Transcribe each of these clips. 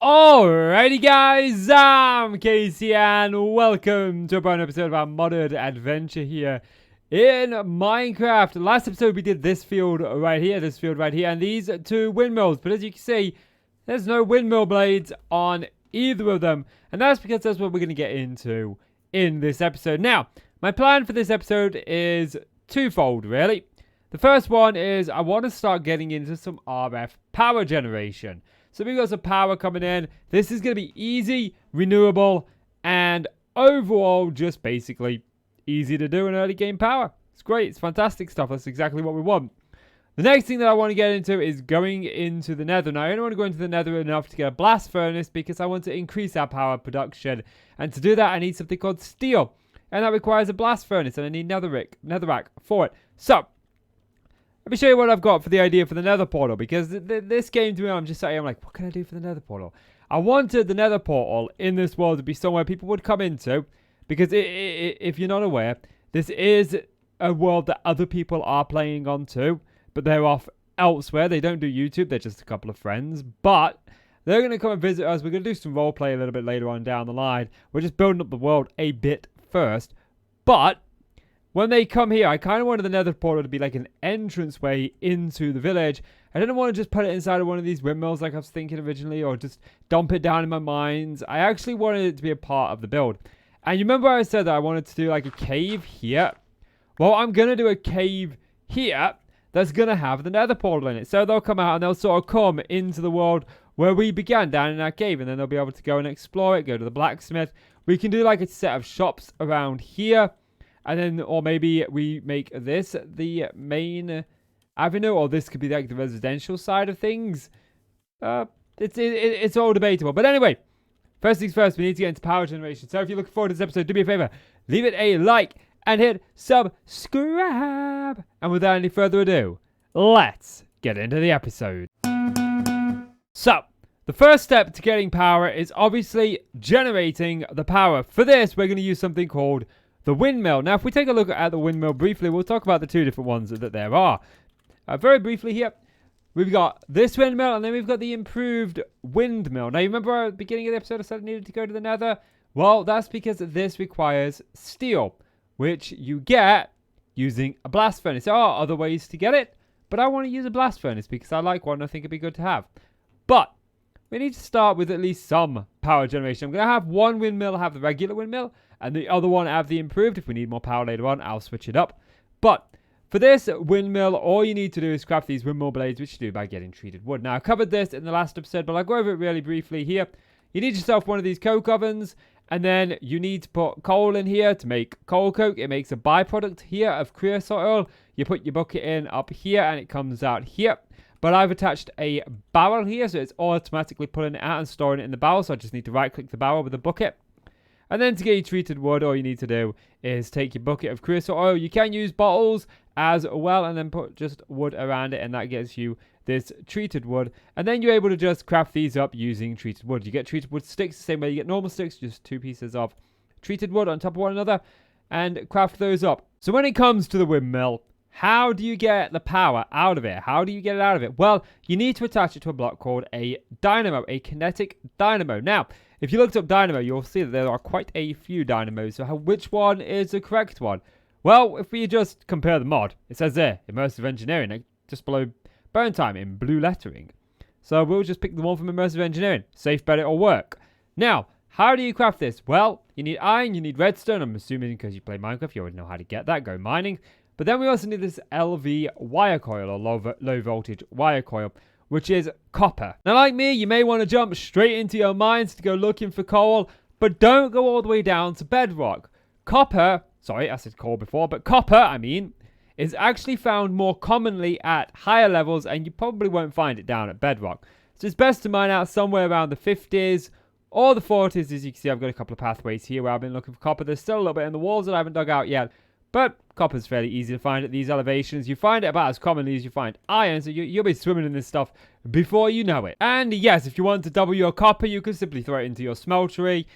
Alrighty guys, I'm Casey and welcome to a brand new episode of our modded adventure here in Minecraft. Last episode we did this field right here, and these two windmills. But as you can see, there's no windmill blades on either of them. And that's because that's what we're going to get into in this episode. Now, my plan for this episode is twofold really. The first one is I want to start getting into some RF power generation. So we've got some power coming in. This is going to be easy, renewable, and overall just basically easy to do in early game power. It's great. It's fantastic stuff. That's exactly what we want. The next thing that I want to get into is going into the nether. Now, I only want to go into the nether enough to get a blast furnace because I want to increase our power production. And to do that, I need something called steel. And that requires a blast furnace, and I need netherrack for it. So, let me show you what I've got for the idea for the nether portal, because this game to me, I'm just saying, I'm like, what can I do for the nether portal? I wanted the nether portal in this world to be somewhere people would come into, because if you're not aware, this is a world that other people are playing on too, but they're off elsewhere. They don't do YouTube, they're just a couple of friends, but they're going to come and visit us. We're going to do some roleplay a little bit later on down the line. We're just building up the world a bit first, but when they come here, I kind of wanted the nether portal to be like an entranceway into the village. I didn't want to just put it inside of one of these windmills like I was thinking originally, or just dump it down in my mines. I actually wanted it to be a part of the build. And you remember I said that I wanted to do like a cave here? Well, I'm going to do a cave here that's going to have the nether portal in it. So they'll come out and they'll sort of come into the world where we began, down in our cave. And then they'll be able to go and explore it, go to the blacksmith. We can do like a set of shops around here. And then, or maybe we make this the main avenue, or this could be like the residential side of things. It's all debatable. But anyway, first things first, we need to get into power generation. So if you're looking forward to this episode, do me a favor, leave it a like and hit subscribe. And without any further ado, let's get into the episode. So, the first step to getting power is obviously generating the power. For this, we're going to use something called the windmill. Now, if we take a look at the windmill briefly, we'll talk about the two different ones that there are. Very briefly here, we've got this windmill, and then we've got the improved windmill. Now, you remember at the beginning of the episode I said I needed to go to the nether? Well, that's because this requires steel, which you get using a blast furnace. There are other ways to get it, but I want to use a blast furnace because I like one and I think it'd be good to have. But we need to start with at least some power generation. I'm going to have one windmill have the regular windmill, and the other one have the improved. If we need more power later on, I'll switch it up. But for this windmill, all you need to do is craft these windmill blades, which you do by getting treated wood. Now, I covered this in the last episode, but I'll go over it really briefly here. You need yourself one of these coke ovens, and then you need to put coal in here to make coal coke. It makes a byproduct here of creosote oil. You put your bucket in up here, and it comes out here. But I've attached a barrel here, so it's automatically pulling it out and storing it in the barrel. So I just need to right-click the barrel with a bucket. And then to get your treated wood, all you need to do is take your bucket of creosote oil. You can use bottles as well, and then put just wood around it, and that gets you this treated wood. And then you're able to just craft these up using treated wood. You get treated wood sticks the same way you get normal sticks, just two pieces of treated wood on top of one another, and craft those up. So when it comes to the windmill, how do you get the power out of it? How do you get it out of it? Well, you need to attach it to a block called a dynamo, a kinetic dynamo. Now, if you looked up Dynamo, you'll see that there are quite a few dynamos. So which one is the correct one? Well, if we just compare the mod, it says there, Immersive Engineering, just below burn time in blue lettering. So we'll just pick the one from Immersive Engineering. Safe bet it'll work. Now, how do you craft this? Well, you need iron, you need redstone. I'm assuming because you play Minecraft, you already know how to get that. Go mining. But then we also need this LV wire coil, or low voltage wire coil, which is copper. Now, like me, you may want to jump straight into your mines to go looking for coal, but don't go all the way down to bedrock. Copper, sorry, I said coal before, but copper, is actually found more commonly at higher levels, and you probably won't find it down at bedrock. So it's best to mine out somewhere around the 50s or the 40s. As you can see, I've got a couple of pathways here where I've been looking for copper. There's still a little bit in the walls that I haven't dug out yet, but copper's fairly easy to find at these elevations. You find it about as commonly as you find iron, so you'll be swimming in this stuff before you know it. And yes, if you want to double your copper, you can simply throw it into your smeltery.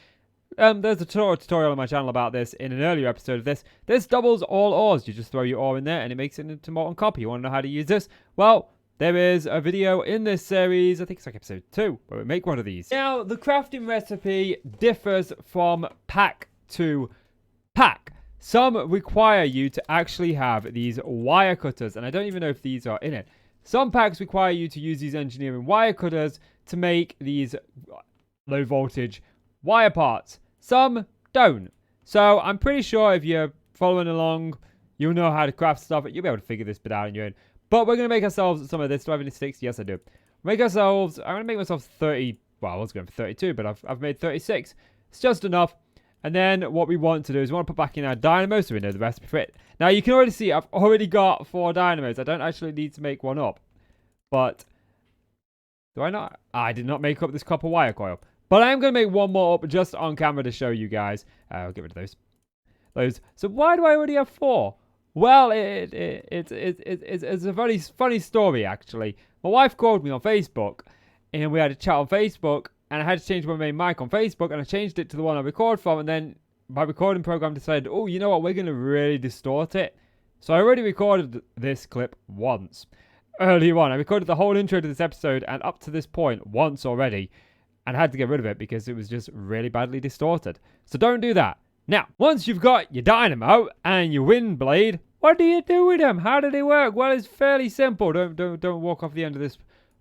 There's a tutorial on my channel about this in an earlier episode of this. This doubles all ores. You just throw your ore in there and it makes it into molten copper. You want to know how to use this? Well, there is a video in this series, I think it's like episode 2, where we make one of these. Now, the crafting recipe differs from pack to pack. Some require you to actually have these wire cutters, and I don't even know if these are in it. Some packs require you to use these engineering wire cutters to make these low voltage wire parts. Some don't. So I'm pretty sure if you're following along, you'll know how to craft stuff. You'll be able to figure this bit out on your own. But we're going to make ourselves some of this. Do I have any sticks? Yes, I do. I'm going to make myself 30. Well, I was going for 32, but I've made 36. It's just enough. And then what we want to do is we want to put back in our dynamo so we know the recipe for it. Now, you can already see I've already got 4 dynamos. I don't actually need to make one up. But do I not? I did not make up this copper wire coil. But I am going to make one more up just on camera to show you guys. I'll get rid of those. So why do I already have 4? Well, it's a very funny story, actually. My wife called me on Facebook, and we had a chat on Facebook, and I had to change my main mic on Facebook, and I changed it to the one I record from, and then my recording program decided, oh, you know what, we're going to really distort it. So I already recorded this clip once. Earlier on, I recorded the whole intro to this episode, and up to this point, once already, and I had to get rid of it because it was just really badly distorted. So don't do that. Now, once you've got your dynamo and your wind blade, what do you do with them? How do they work? Well, it's fairly simple. Don't walk off the end of this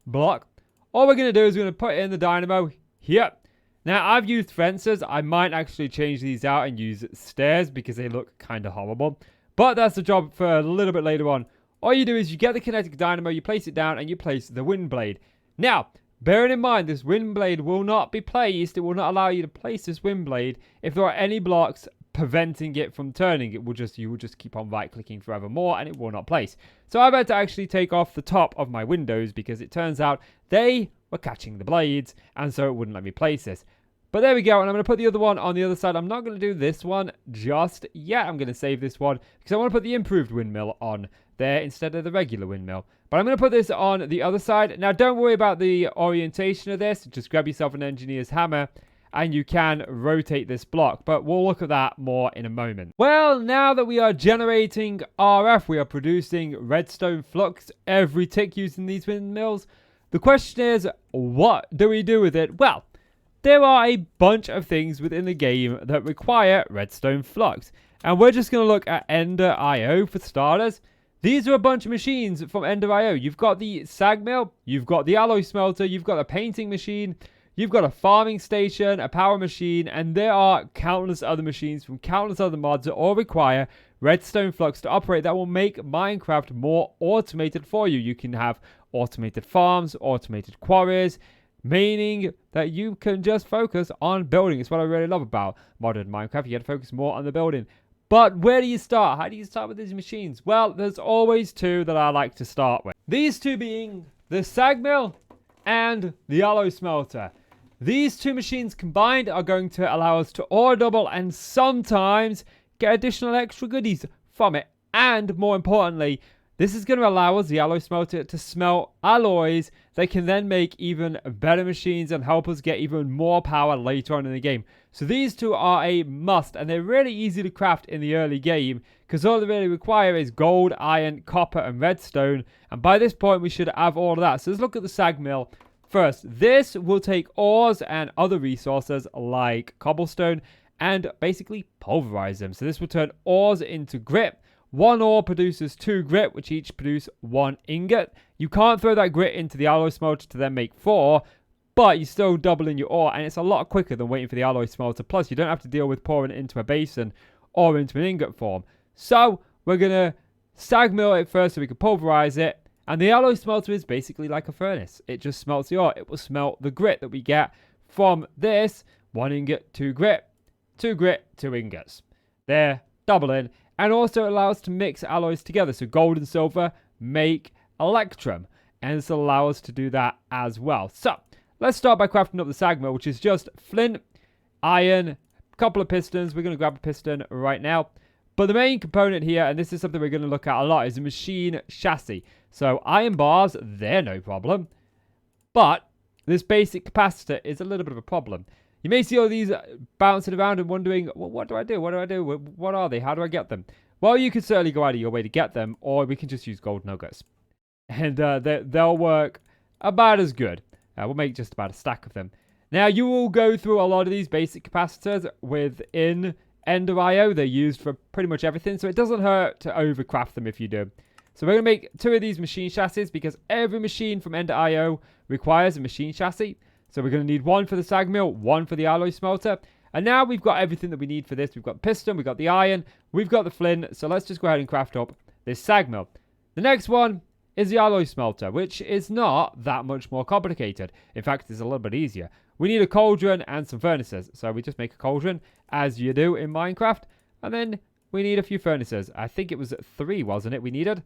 block. All we're going to do is we're going to put in the dynamo here. Now, I've used fences. I might actually change these out and use stairs because they look kind of horrible. But that's the job for a little bit later on. All you do is you get the kinetic dynamo, you place it down, and you place the wind blade. Now, bearing in mind, this wind blade will not be placed. It will not allow you to place this wind blade if there are any blocks preventing it from turning. You will just keep on right-clicking forevermore, and it will not place. So I've had to actually take off the top of my windows because it turns out they were catching the blades, and so it wouldn't let me place this. But there we go, and I'm going to put the other one on the other side. I'm not going to do this one just yet. I'm going to save this one because I want to put the improved windmill on there instead of the regular windmill. But I'm going to put this on the other side. Now, don't worry about the orientation of this. Just grab yourself an engineer's hammer and you can rotate this block. But we'll look at that more in a moment. Well, now that we are generating RF, we are producing Redstone Flux every tick using these windmills. The question is, what do we do with it? Well, there are a bunch of things within the game that require Redstone Flux. And we're just going to look at Ender.io for starters. These are a bunch of machines from Ender.io. You've got the sag mill, you've got the alloy smelter, you've got a painting machine, you've got a farming station, a power machine, and there are countless other machines from countless other mods that all require Redstone Flux to operate that will make Minecraft more automated for you. You can have automated farms, automated quarries, meaning that you can just focus on building. It's what I really love about modern Minecraft. You get to focus more on the building. But where do you start? How do you start with these machines? Well, there's always 2 that I like to start with. These 2 being the sag mill and the alloy smelter. These 2 machines combined are going to allow us to ore double and sometimes get additional extra goodies from it. And more importantly, this is going to allow us, the alloy smelter, to smelt alloys that can then make even better machines and help us get even more power later on in the game. So these 2 are a must, and they're really easy to craft in the early game because all they really require is gold, iron, copper, and redstone. And by this point, we should have all of that. So let's look at the sag mill first. This will take ores and other resources like cobblestone and basically pulverize them. So this will turn ores into grit. 1 ore produces 2 grit, which each produce 1 ingot. You can't throw that grit into the alloy smelter to then make 4, but you're still doubling your ore, and it's a lot quicker than waiting for the alloy smelter. Plus, you don't have to deal with pouring it into a basin or into an ingot form. So, we're going to sag mill it first so we can pulverize it, and the alloy smelter is basically like a furnace. It just smelts the ore. It will smelt the grit that we get from this. 1 ingot, 2 grit, 2 grit, 2 ingots. They're doubling. And also allows us to mix alloys together. So gold and silver make electrum. And this will allow us to do that as well. So let's start by crafting up the sag mill, which is just flint, iron, a couple of pistons. We're going to grab a piston right now. But the main component here, and this is something we're going to look at a lot, is a machine chassis. So iron bars, they're no problem. But this basic capacitor is a little bit of a problem. You may see all these bouncing around and wondering, well, what do I do? What do I do? What are they? How do I get them? Well, you could certainly go out of your way to get them, or we can just use gold nuggets. and they'll work about as good. We'll make just about a stack of them. Now, you will go through a lot of these basic capacitors within Ender IO. They're used for pretty much everything, so it doesn't hurt to overcraft them if you do. So we're going to make 2 of these machine chassis because every machine from Ender IO requires a machine chassis. So we're going to need 1 for the sag mill, 1 for the alloy smelter. And now we've got everything that we need for this. We've got the piston, we've got the iron, we've got the flint. So let's just go ahead and craft up this sag mill. The next one is the alloy smelter, which is not that much more complicated. In fact, it's a little bit easier. We need a cauldron and some furnaces. So we just make a cauldron, as you do in Minecraft. And then we need a few furnaces. I think it was 3, wasn't it, we needed?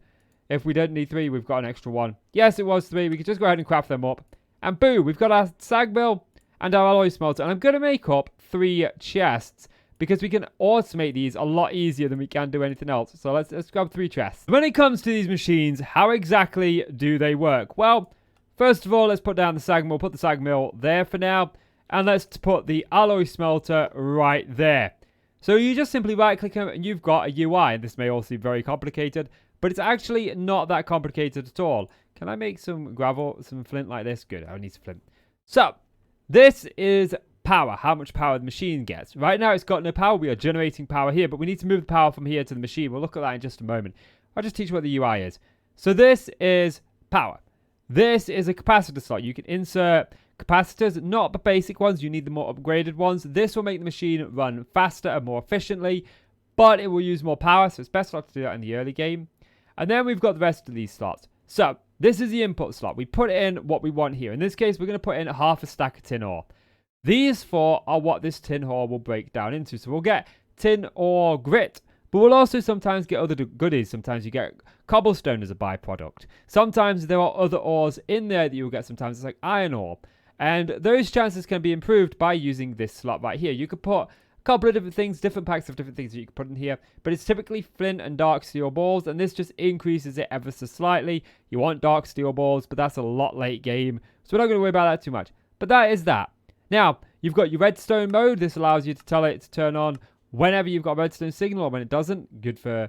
If we don't need 3, we've got an extra 1. Yes, it was 3. We could just go ahead and craft them up. And boom, we've got our sag mill and our alloy smelter. And I'm going to make up 3 chests because we can automate these a lot easier than we can do anything else. So let's grab 3 chests. When it comes to these machines, how exactly do they work? Well, first of all, let's put down the sag mill. Put the sag mill there for now. And let's put the alloy smelter right there. So you just simply right-click them and you've got a UI. And this may all seem very complicated, but it's actually not that complicated at all. Can I make some gravel, some flint like this? Good, I need some flint. So, this is power, how much power the machine gets. Right now it's got no power, we are generating power here, but we need to move the power from here to the machine. We'll look at that in just a moment. I'll just teach you what the UI is. So this is power. This is a capacitor slot. You can insert capacitors, not the basic ones, you need the more upgraded ones. This will make the machine run faster and more efficiently, but it will use more power, so it's best not to do that in the early game. And then we've got the rest of these slots. So, this is the input slot. We put in what we want here. In this case, we're going to put in half a stack of tin ore. These 4 are what this tin ore will break down into. So, we'll get tin ore grit, but we'll also sometimes get other goodies. Sometimes you get cobblestone as a byproduct. Sometimes there are other ores in there that you'll get sometimes. It's like iron ore. And those chances can be improved by using this slot right here. You could put couple of different things, different packs of different things that you can put in here, but it's typically flint and dark steel balls, and this just increases it ever so slightly. You want dark steel balls, but that's a lot late game, so we're not going to worry about that too much. But that is that. Now, you've got your redstone mode. This allows you to tell it to turn on whenever you've got a redstone signal or when it doesn't. Good for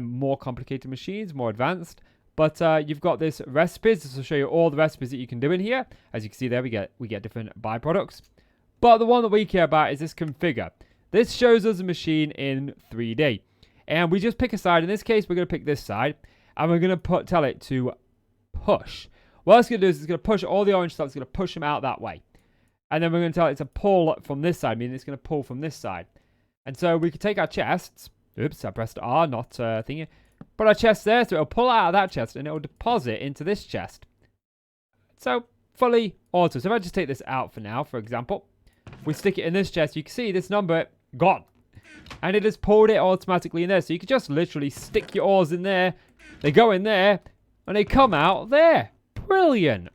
more complicated machines, more advanced. But you've got this recipes. This will show you all the recipes that you can do in here. As you can see there, we get different byproducts. But the one that we care about is this configure. This shows us a machine in 3D. And we just pick a side. In this case, we're going to pick this side. And we're going to tell it to push. What it's going to do is it's going to push all the orange stuff. It's going to push them out that way. And then we're going to tell it to pull from this side. Meaning it's going to pull from this side. And so we can take our chests. Oops, I pressed R, not thingy. Put our chest there. So it'll pull out of that chest. And it'll deposit into this chest. So fully auto. So if I just take this out for now, for example. If we stick it in this chest, you can see this number gone. And it has pulled it automatically in there. So you can just literally stick your ores in there. They go in there. And they come out there. Brilliant.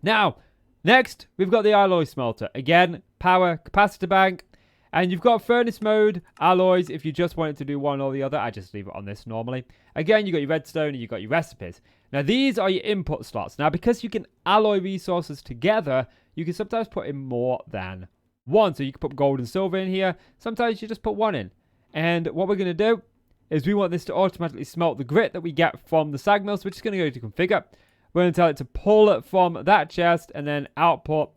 Now, next, we've got the alloy smelter. Again, power, capacitor bank. And you've got furnace mode, alloys. If you just wanted to do one or the other, I just leave it on this normally. Again, you've got your redstone and you've got your recipes. Now, these are your input slots. Now, because you can alloy resources together, you can sometimes put in more than one. So you can put gold and silver in here. Sometimes you just put one in. And what we're going to do is we want this to automatically smelt the grit that we get from the sag mill. So we're just going to go to configure. We're going to tell it to pull it from that chest and then output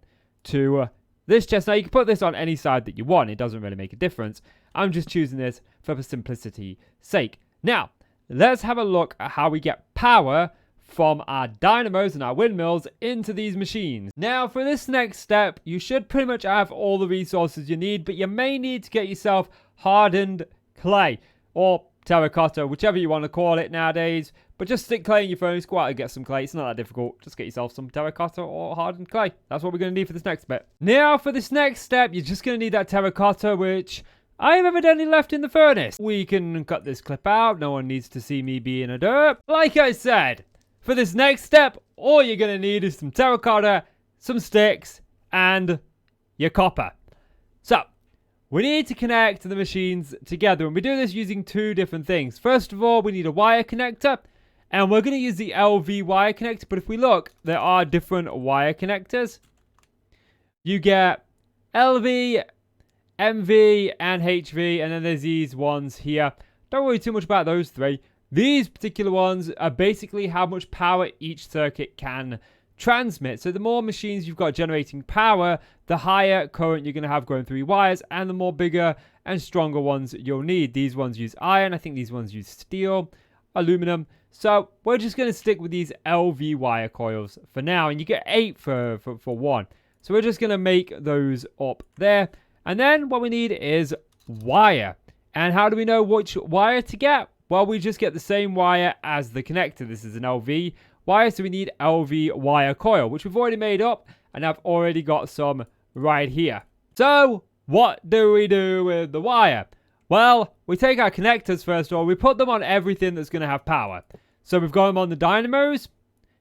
to this chest. Now, you can put this on any side that you want. It doesn't really make a difference. I'm just choosing this for simplicity's sake. Now, let's have a look at how we get power from our dynamos and our windmills into these machines. Now, for this next step, you should pretty much have all the resources you need, but you may need to get yourself hardened clay or terracotta, whichever you want to call it nowadays. But just stick clay in your furnace, go out and get some clay. It's not that difficult. Just get yourself some terracotta or hardened clay. That's what we're going to need for this next bit. Now, for this next step, you're just going to need that terracotta, which I have evidently left in the furnace. We can cut this clip out. No one needs to see me being a derp. Like I said, for this next step, all you're going to need is some terracotta, some sticks, and your copper. So, we need to connect the machines together, and we do this using 2 different things. First of all, we need a wire connector, and we're going to use the LV wire connector, but if we look, there are different wire connectors. You get LV, MV, and HV, and then there's these ones here. Don't worry too much about those 3. These particular ones are basically how much power each circuit can transmit. So the more machines you've got generating power, the higher current you're going to have going through your wires, and the more bigger and stronger ones you'll need. These ones use iron. I think these ones use steel, aluminum. So we're just going to stick with these LV wire coils for now, and you get 8 for one. So we're just going to make those up there. And then what we need is wire. And how do we know which wire to get? Well, we just get the same wire as the connector. This is an LV wire, so we need LV wire coil, which we've already made up, and I've already got some right here. So what do we do with the wire? Well, we take our connectors first of all, we put them on everything that's going to have power. So we've got them on the dynamos,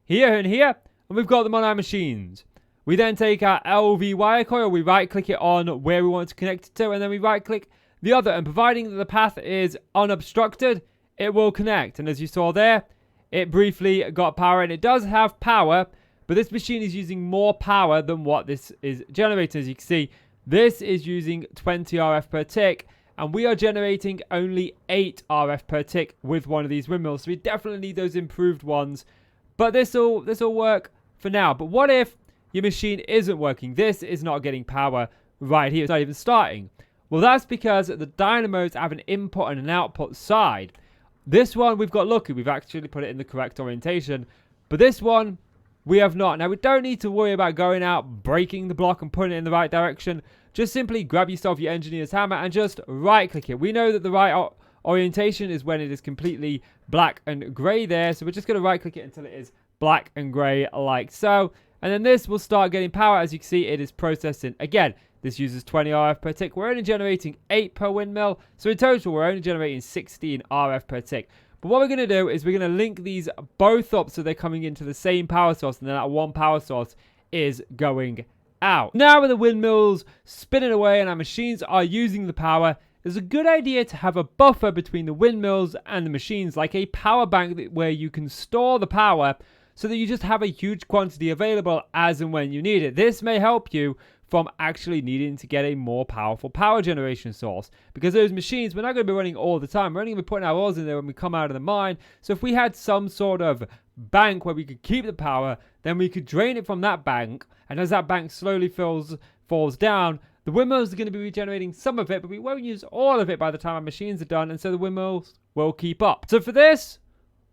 here and here, and we've got them on our machines. We then take our LV wire coil, we right click it on where we want to connect it to, and then we right click the other, and providing that the path is unobstructed, it will connect. And as you saw there, it briefly got power, and it does have power, but this machine is using more power than what this is generating. As you can see, this is using 20 RF per tick, and we are generating only 8 RF per tick with one of these windmills. So we definitely need those improved ones, but this will work for now. But what if your machine isn't working? This is not getting power right here. It's not even starting. Well, that's because the dynamos have an input and an output side. This one, we've got lucky. We've actually put it in the correct orientation. But this one, we have not. Now, we don't need to worry about going out, breaking the block and putting it in the right direction. Just simply grab yourself your engineer's hammer and just right-click it. We know that the right orientation is when it is completely black and grey there. So we're just going to right-click it until it is black and grey like so. And then this will start getting power. As you can see, it is processing. Again, this uses 20 RF per tick. We're only generating 8 per windmill. So in total, we're only generating 16 RF per tick. But what we're going to do is we're going to link these both up so they're coming into the same power source. And then that one power source is going out. Now with the windmills spinning away and our machines are using the power, it's a good idea to have a buffer between the windmills and the machines, like a power bank where you can store the power so that you just have a huge quantity available as and when you need it. This may help you from actually needing to get a more powerful power generation source, because those machines, we're not going to be running all the time. We're only going to be putting our ores in there when we come out of the mine. So if we had some sort of bank where we could keep the power, then we could drain it from that bank, and as that bank slowly falls down, the windmills are going to be regenerating some of it, but we won't use all of it by the time our machines are done, and so the windmills will keep up. So for this,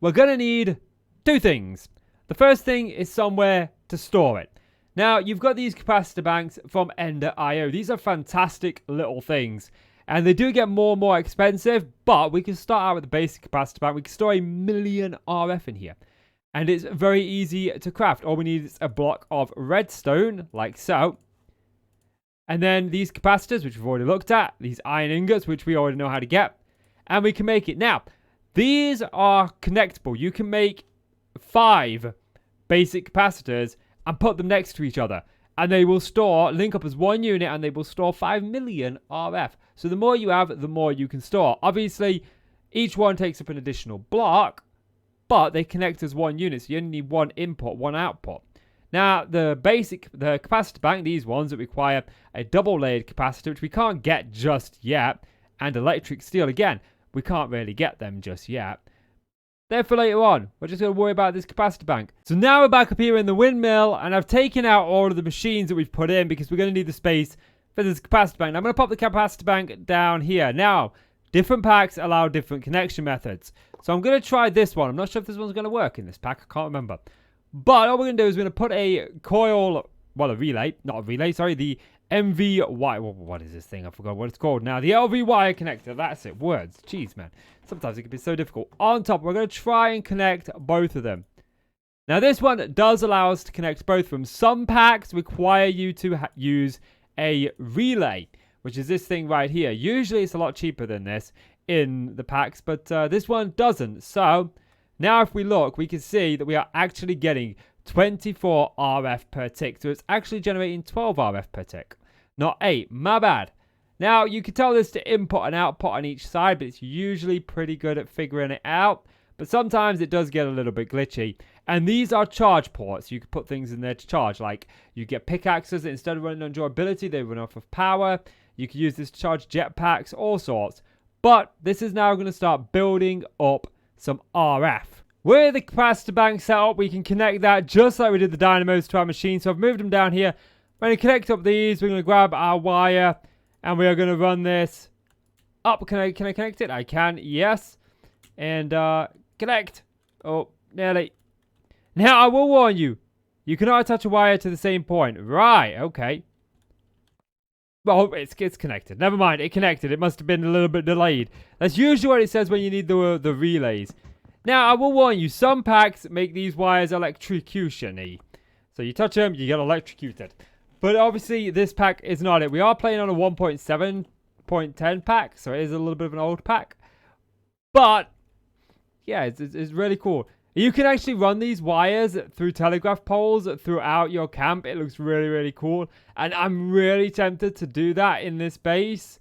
we're going to need 2 things. The first thing is somewhere to store it. Now, you've got these capacitor banks from Ender.io. These are fantastic little things, and they do get more and more expensive, but we can start out with the basic capacitor bank. We can store 1 million RF in here, and it's very easy to craft. All we need is a block of redstone, like so, and then these capacitors, which we've already looked at, these iron ingots, which we already know how to get, and we can make it. Now, these are connectable. You can make 5 basic capacitors and put them next to each other, and they will link up as one unit, and they will store 5 million RF. So the more you have, the more you can store. Obviously, each one takes up an additional block, but they connect as one unit, so you only need one input, one output. Now, the capacitor bank, these ones that require a double-layered capacitor, which we can't get just yet, and electric steel, again, we can't really get them just yet. There for later on. We're just going to worry about this capacitor bank. So now we're back up here in the windmill, and I've taken out all of the machines that we've put in because we're going to need the space for this capacitor bank. Now I'm going to pop the capacitor bank down here. Now, different packs allow different connection methods. So I'm going to try this one. I'm not sure if this one's going to work in this pack. I can't remember. But all we're going to do is we're going to put a coil, well, a relay, not a relay, sorry, the MV wire. What is this thing? I forgot what it's called now. The LV wire connector. That's it. Words. Jeez, man. Sometimes it can be so difficult. On top, we're going to try and connect both of them. Now, this one does allow us to connect both of them. Some packs require you to use a relay, which is this thing right here. Usually, it's a lot cheaper than this in the packs, but this one doesn't. So, now if we look, we can see that we are actually getting 24 RF per tick. So, it's actually generating 12 RF per tick, not 8. My bad. Now, you can tell this to input and output on each side, but it's usually pretty good at figuring it out. But sometimes it does get a little bit glitchy. And these are charge ports. You can put things in there to charge. Like, you get pickaxes that instead of running on durability, they run off of power. You can use this to charge jetpacks, all sorts. But this is now going to start building up some RF. With the capacitor bank set up, we can connect that just like we did the dynamos to our machine. So I've moved them down here. We're going to connect up these. We're going to grab our wire and we are going to run this up. Can I connect it? I can. Yes. And connect. Oh, nearly. Now, I will warn you. You cannot attach a wire to the same point. Right. Okay. Well, it's connected. Never mind. It connected. It must have been a little bit delayed. That's usually what it says when you need the relays. Now, I will warn you. Some packs make these wires electrocution-y. So you touch them, you get electrocuted. But obviously, this pack is not it. We are playing on a 1.7.10 pack. So it is a little bit of an old pack. But, yeah, it's really cool. You can actually run these wires through telegraph poles throughout your camp. It looks really, really cool. And I'm really tempted to do that in this base.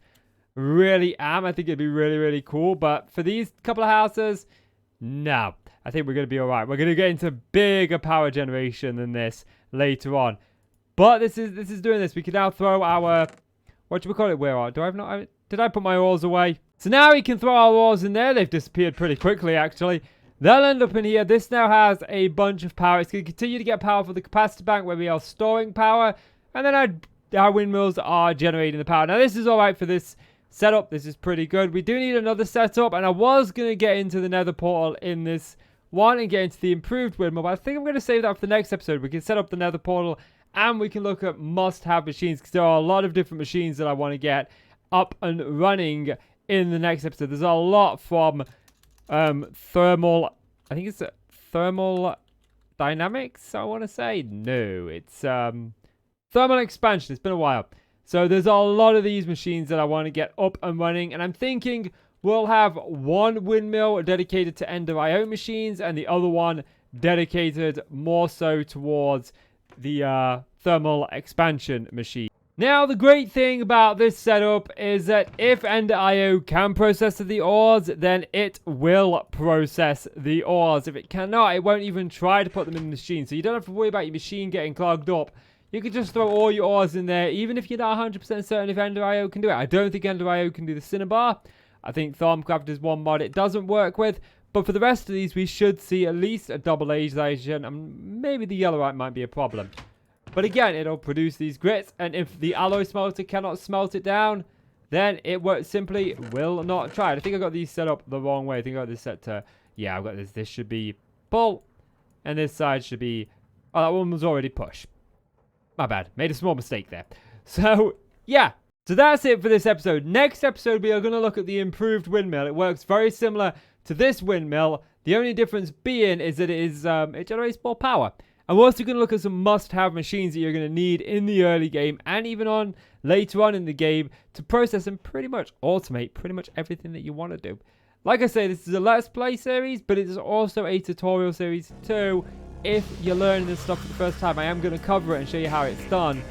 Really am. I think it'd be really, really cool. But for these couple of houses, no. I think we're going to be alright. We're going to get into bigger power generation than this later on. But this is doing this. We can now throw our... What do we call it? Where are... Do I have not... Did I put my ores away? So now we can throw our ores in there. They've disappeared pretty quickly, actually. They'll end up in here. This now has a bunch of power. It's going to continue to get power for the capacitor bank where we are storing power. And then our windmills are generating the power. Now, this is all right for this setup. This is pretty good. We do need another setup. And I was going to get into the nether portal in this one and get into the improved windmill. But I think I'm going to save that for the next episode. We can set up the nether portal and we can look at must-have machines. Because there are a lot of different machines that I want to get up and running in the next episode. There's a lot from... thermal, I think it's thermal dynamics, I want to say. No, it's thermal expansion. It's been a while. So there's a lot of these machines that I want to get up and running. And I'm thinking we'll have one windmill dedicated to Ender IO machines and the other one dedicated more so towards the thermal expansion machine. Now, the great thing about this setup is that if Ender IO can process the ores, then it will process the ores. If it cannot, it won't even try to put them in the machine. So you don't have to worry about your machine getting clogged up. You can just throw all your ores in there, even if you're not 100% certain if Ender IO can do it. I don't think Ender IO can do the Cinnabar. I think Thermcraft is one mod it doesn't work with. But for the rest of these, we should see at least a double agization. And maybe the yellowite might be a problem. But again, it'll produce these grits, and if the alloy smelter cannot smelt it down, then it simply will not try it. I think I got these set up the wrong way. I think I got this set to... Yeah, I've got this. This should be pull, and this side should be... Oh, that one was already push. My bad. Made a small mistake there. So, yeah. So that's it for this episode. Next episode, we are going to look at the improved windmill. It works very similar to this windmill. The only difference being is that it generates more power. And we're also going to look at some must-have machines that you're going to need in the early game and even on later on in the game to process and pretty much automate pretty much everything that you want to do. Like I say, this is a Let's Play series, but it is also a tutorial series too. If you're learning this stuff for the first time, I am going to cover it and show you how it's done.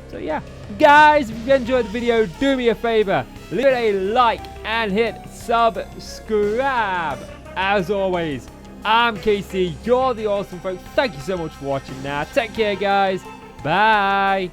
So yeah. Guys, if you enjoyed the video, do me a favor. Leave it a like and hit subscribe. As always, I'm KC, you're the awesome folks. Thank you so much for watching now. Take care, guys. Bye.